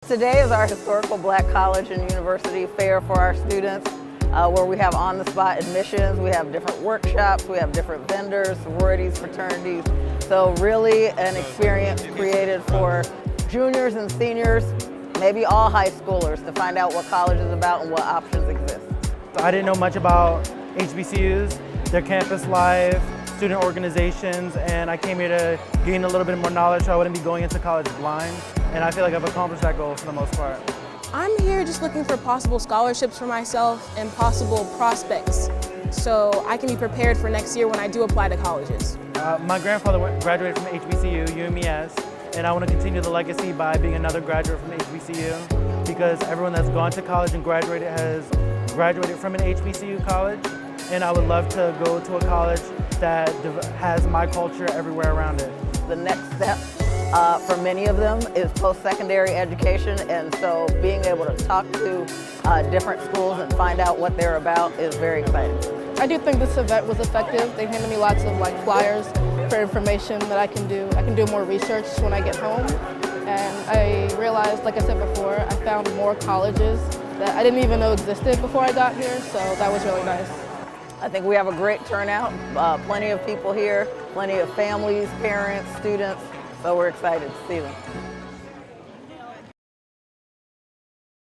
Today is our historical Black college and university fair for our students, where we have on-the-spot admissions, we have different workshops, we have different vendors, sororities, fraternities. So really an experience created for juniors and seniors, maybe all high schoolers, to find out what college is about and what options exist. I didn't know much about HBCUs, their campus life, student organizations, and I came here to gain a little bit more knowledge so I wouldn't be going into college blind. And I feel like I've accomplished that goal for the most part. I'm here just looking for possible scholarships for myself and possible prospects so I can be prepared for next year when I do apply to colleges. My grandfather graduated from HBCU, UMES, and I want to continue the legacy by being another graduate from HBCU because everyone that's gone to college and graduated has graduated from an HBCU college, and I would love to go to a college that has my culture everywhere around it. The next step for many of them is post-secondary education, and so being able to talk to different schools and find out what they're about is very exciting. I do think this event was effective. They handed me lots of flyers for information that I can do. I can do more research when I get home, and I realized, like I said before, I found more colleges that I didn't even know existed before I got here, so that was really nice. I think we have a great turnout, plenty of people here, plenty of families, parents, students, so we're excited to see them.